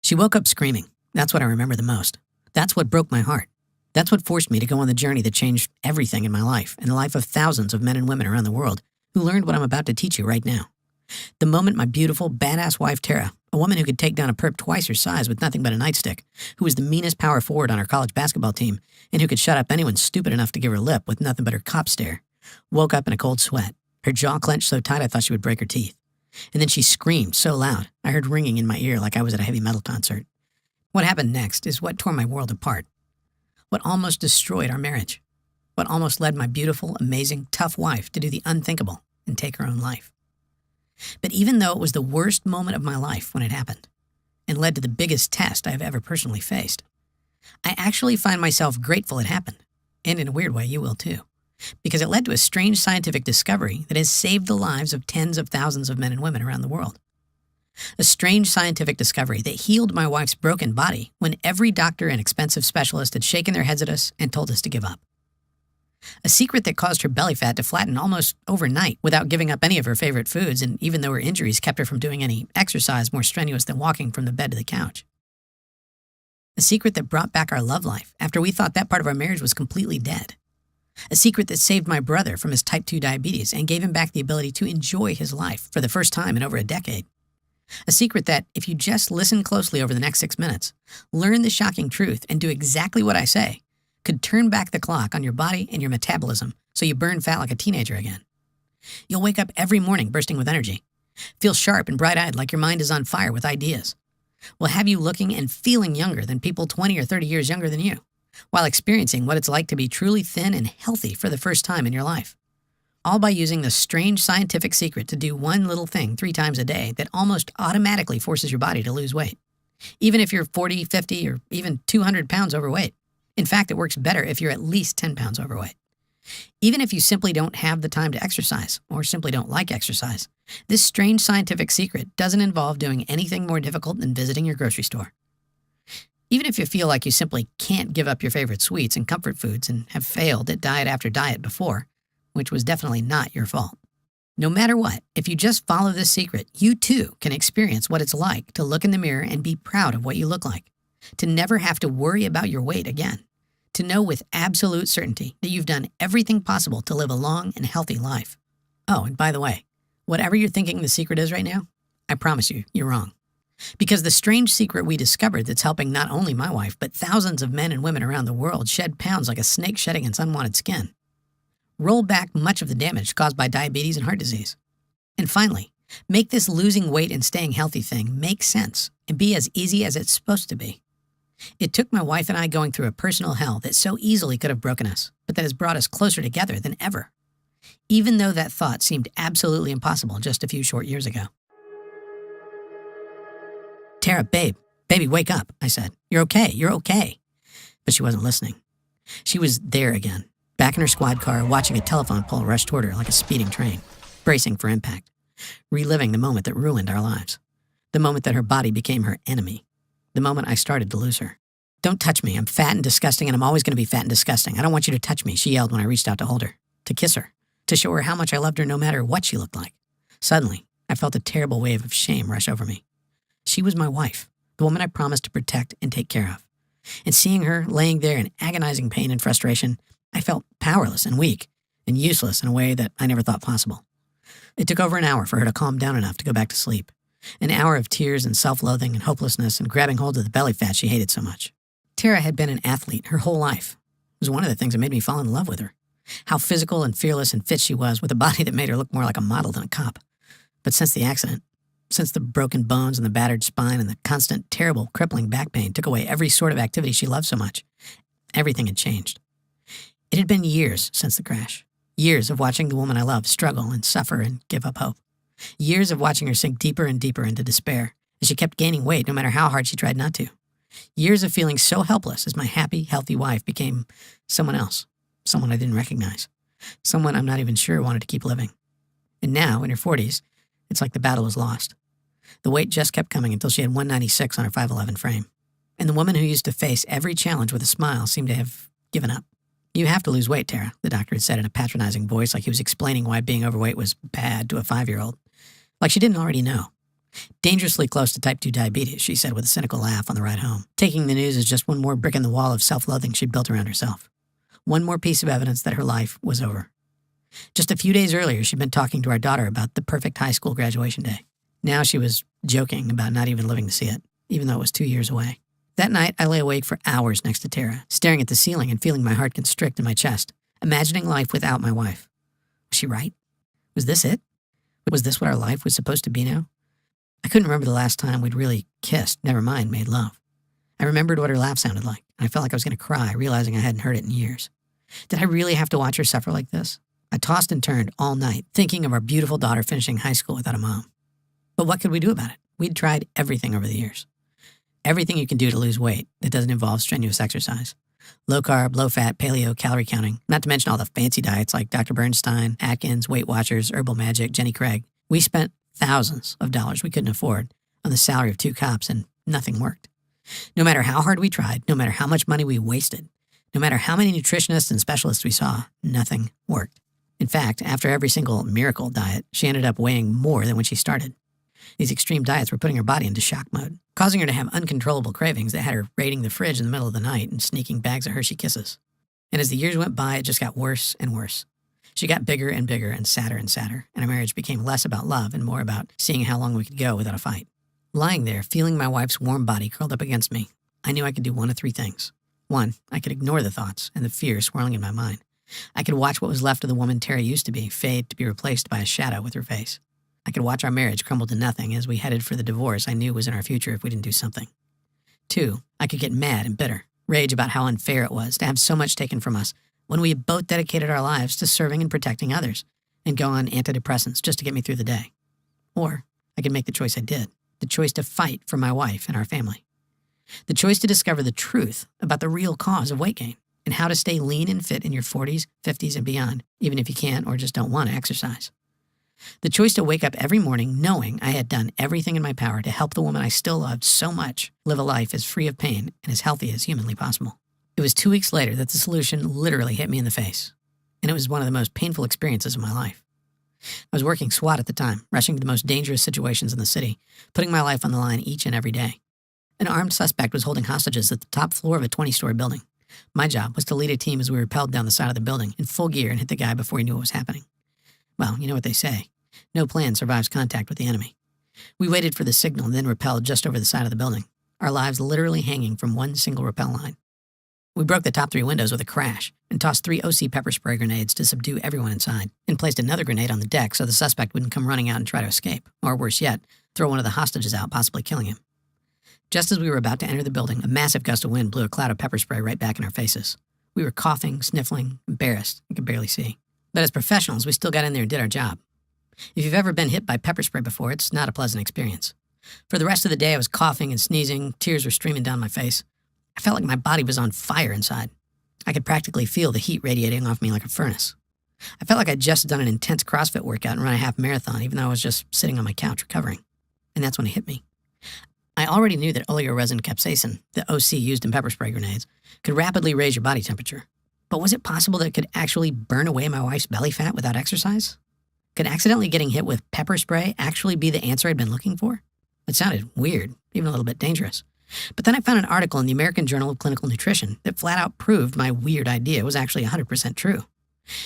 She woke up screaming. That's what I remember the most. That's what broke my heart. That's what forced me to go on the journey that changed everything in my life and the life of thousands of men and women around the world who learned what I'm about to teach you right now. The moment my beautiful, badass wife Tara, a woman who could take down a perp twice her size with nothing but a nightstick, who was the meanest power forward on her college basketball team, and who could shut up anyone stupid enough to give her lip with nothing but her cop stare, woke up in a cold sweat, her jaw clenched so tight I thought she would break her teeth. And then she screamed so loud, I heard ringing in my ear like I was at a heavy metal concert. What happened next is what tore my world apart. What almost destroyed our marriage. What almost led my beautiful, amazing, tough wife to do the unthinkable and take her own life. But even though it was the worst moment of my life when it happened, and led to the biggest test I have ever personally faced, I actually find myself grateful it happened, and in a weird way you will too, because it led to a strange scientific discovery that has saved the lives of tens of thousands of men and women around the world. A strange scientific discovery that healed my wife's broken body when every doctor and expensive specialist had shaken their heads at us and told us to give up. A secret that caused her belly fat to flatten almost overnight without giving up any of her favorite foods, and even though her injuries kept her from doing any exercise more strenuous than walking from the bed to the couch. A secret that brought back our love life after we thought that part of our marriage was completely dead. A secret that saved my brother from his type 2 diabetes and gave him back the ability to enjoy his life for the first time in over a decade. A secret that, if you just listen closely over the next 6 minutes, learn the shocking truth, and do exactly what I say, could turn back the clock on your body and your metabolism so you burn fat like a teenager again. You'll wake up every morning bursting with energy, feel sharp and bright-eyed like your mind is on fire with ideas. Will have you looking and feeling younger than people 20 or 30 years younger than you, while experiencing what it's like to be truly thin and healthy for the first time in your life. All by using the strange scientific secret to do one little thing 3 times a day that almost automatically forces your body to lose weight, even if you're 40, 50, or even 200 pounds overweight. In fact, it works better if you're at least 10 pounds overweight. Even if you simply don't have the time to exercise, or simply don't like exercise, this strange scientific secret doesn't involve doing anything more difficult than visiting your grocery store. Even if you feel like you simply can't give up your favorite sweets and comfort foods and have failed at diet after diet before, which was definitely not your fault. No matter what, if you just follow this secret, you too can experience what it's like to look in the mirror and be proud of what you look like, to never have to worry about your weight again, to know with absolute certainty that you've done everything possible to live a long and healthy life. Oh, and by the way, whatever you're thinking the secret is right now, I promise you, you're wrong. Because the strange secret we discovered that's helping not only my wife, but thousands of men and women around the world shed pounds like a snake shedding its unwanted skin. Roll back much of the damage caused by diabetes and heart disease. And finally, make this losing weight and staying healthy thing make sense and be as easy as it's supposed to be. It took my wife and I going through a personal hell that so easily could have broken us, but that has brought us closer together than ever, even though that thought seemed absolutely impossible just a few short years ago. Tara, baby, wake up, I said. You're okay. But she wasn't listening. She was there again, back in her squad car, watching a telephone pole rush toward her like a speeding train, bracing for impact, reliving the moment that ruined our lives, the moment that her body became her enemy, the moment I started to lose her. Don't touch me. I'm fat and disgusting, and I'm always going to be fat and disgusting. I don't want you to touch me, she yelled when I reached out to hold her, to kiss her, to show her how much I loved her no matter what she looked like. Suddenly, I felt a terrible wave of shame rush over me. She was my wife, the woman I promised to protect and take care of. And seeing her laying there in agonizing pain and frustration, I felt powerless and weak and useless in a way that I never thought possible. It took over an hour for her to calm down enough to go back to sleep. An hour of tears and self-loathing and hopelessness and grabbing hold of the belly fat she hated so much. Tara had been an athlete her whole life. It was one of the things that made me fall in love with her. How physical and fearless and fit she was, with a body that made her look more like a model than a cop. But since the accident, since the broken bones and the battered spine and the constant, terrible, crippling back pain took away every sort of activity she loved so much, everything had changed. It had been years since the crash. Years of watching the woman I loved struggle and suffer and give up hope. Years of watching her sink deeper and deeper into despair as she kept gaining weight no matter how hard she tried not to. Years of feeling so helpless as my happy, healthy wife became someone else, someone I didn't recognize, someone I'm not even sure wanted to keep living. And now, in her 40s, it's like the battle was lost. The weight just kept coming until she had 196 on her 5'11" frame. And the woman who used to face every challenge with a smile seemed to have given up. You have to lose weight, Tara, the doctor had said in a patronizing voice, like he was explaining why being overweight was bad to a 5-year-old. Like she didn't already know. Dangerously close to type 2 diabetes, she said with a cynical laugh on the ride home, taking the news as just one more brick in the wall of self-loathing she'd built around herself. One more piece of evidence that her life was over. Just a few days earlier, she'd been talking to our daughter about the perfect high school graduation day. Now she was joking about not even living to see it, even though it was 2 years away. That night, I lay awake for hours next to Tara, staring at the ceiling and feeling my heart constrict in my chest, imagining life without my wife. Was she right? Was this it? Was this what our life was supposed to be now? I couldn't remember the last time we'd really kissed, never mind made love. I remembered what her laugh sounded like, and I felt like I was going to cry, realizing I hadn't heard it in years. Did I really have to watch her suffer like this? I tossed and turned all night, thinking of our beautiful daughter finishing high school without a mom. But what could we do about it? We'd tried everything over the years. Everything you can do to lose weight that doesn't involve strenuous exercise. Low carb, low fat, paleo, calorie counting, not to mention all the fancy diets like Dr. Bernstein, Atkins, Weight Watchers, Herbal Magic, Jenny Craig. We spent thousands of dollars we couldn't afford on the salary of 2 cops, and nothing worked. No matter how hard we tried, no matter how much money we wasted, no matter how many nutritionists and specialists we saw, nothing worked. In fact, after every single miracle diet, she ended up weighing more than when she started. These extreme diets were putting her body into shock mode, causing her to have uncontrollable cravings that had her raiding the fridge in the middle of the night and sneaking bags of Hershey Kisses. And as the years went by, it just got worse and worse. She got bigger and bigger and sadder, and our marriage became less about love and more about seeing how long we could go without a fight. Lying there, feeling my wife's warm body curled up against me, I knew I could do one of 3 things. 1, I could ignore the thoughts and the fear swirling in my mind. I could watch what was left of the woman Tara used to be fade to be replaced by a shadow with her face. I could watch our marriage crumble to nothing as we headed for the divorce I knew was in our future if we didn't do something. 2, I could get mad and bitter, rage about how unfair it was to have so much taken from us when we had both dedicated our lives to serving and protecting others, and go on antidepressants just to get me through the day. Or I could make the choice I did, the choice to fight for my wife and our family. The choice to discover the truth about the real cause of weight gain and how to stay lean and fit in your 40s, 50s, and beyond, even if you can't or just don't want to exercise. The choice to wake up every morning knowing I had done everything in my power to help the woman I still loved so much live a life as free of pain and as healthy as humanly possible. It was 2 weeks later that the solution literally hit me in the face, and it was one of the most painful experiences of my life. I was working SWAT at the time, rushing to the most dangerous situations in the city, putting my life on the line each and every day. An armed suspect was holding hostages at the top floor of a 20-story building. My job was to lead a team as we rappelled down the side of the building in full gear and hit the guy before he knew what was happening. Well, you know what they say. No plan survives contact with the enemy. We waited for the signal and then rappelled just over the side of the building, our lives literally hanging from one single rappel line. We broke the top 3 windows with a crash and tossed 3 OC pepper spray grenades to subdue everyone inside, and placed another grenade on the deck so the suspect wouldn't come running out and try to escape, or worse yet, throw one of the hostages out, possibly killing him. Just as we were about to enter the building, a massive gust of wind blew a cloud of pepper spray right back in our faces. We were coughing, sniffling, embarrassed, and could barely see. But as professionals, we still got in there and did our job. If you've ever been hit by pepper spray before, it's not a pleasant experience. For the rest of the day, I was coughing and sneezing, tears were streaming down my face. I felt like my body was on fire inside. I could practically feel the heat radiating off me like a furnace. I felt like I'd just done an intense CrossFit workout and run a half marathon, even though I was just sitting on my couch recovering. And that's when it hit me. I already knew that oleoresin capsaicin, the OC used in pepper spray grenades, could rapidly raise your body temperature. But was it possible that it could actually burn away my wife's belly fat without exercise? Could accidentally getting hit with pepper spray actually be the answer I'd been looking for? It sounded weird, even a little bit dangerous. But then I found an article in the American Journal of Clinical Nutrition that flat out proved my weird idea was actually 100% true.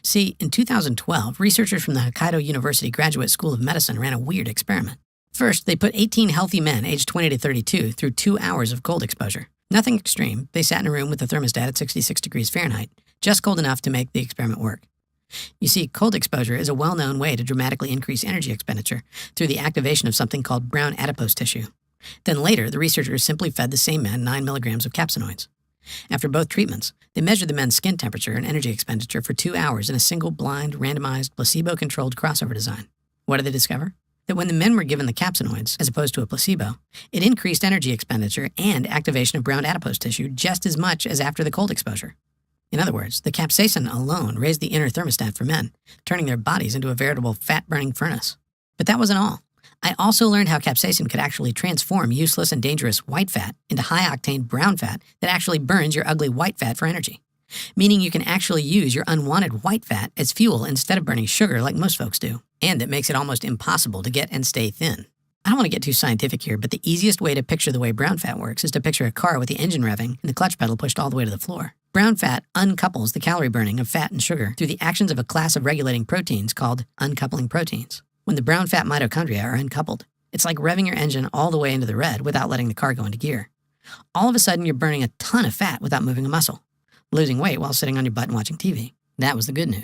See, in 2012, researchers from the Hokkaido University Graduate School of Medicine ran a weird experiment. First, they put 18 healthy men aged 20 to 32 through 2 hours of cold exposure. Nothing extreme. They sat in a room with a thermostat at 66 degrees Fahrenheit, just cold enough to make the experiment work. You see, cold exposure is a well-known way to dramatically increase energy expenditure through the activation of something called brown adipose tissue. Then later, the researchers simply fed the same men 9 milligrams of capsaicinoids. After both treatments, they measured the men's skin temperature and energy expenditure for 2 hours in a single blind, randomized, placebo-controlled crossover design. What did they discover? That when the men were given the capsaicinoids, as opposed to a placebo, it increased energy expenditure and activation of brown adipose tissue just as much as after the cold exposure. In other words, the capsaicin alone raised the inner thermostat for men, turning their bodies into a veritable fat-burning furnace. But that wasn't all. I also learned how capsaicin could actually transform useless and dangerous white fat into high-octane brown fat that actually burns your ugly white fat for energy, meaning you can actually use your unwanted white fat as fuel instead of burning sugar like most folks do, and it makes it almost impossible to get and stay thin. I don't want to get too scientific here, but the easiest way to picture the way brown fat works is to picture a car with the engine revving and the clutch pedal pushed all the way to the floor. Brown fat uncouples the calorie burning of fat and sugar through the actions of a class of regulating proteins called uncoupling proteins. When the brown fat mitochondria are uncoupled, it's like revving your engine all the way into the red without letting the car go into gear. All of a sudden, you're burning a ton of fat without moving a muscle, losing weight while sitting on your butt and watching TV. That was the good news.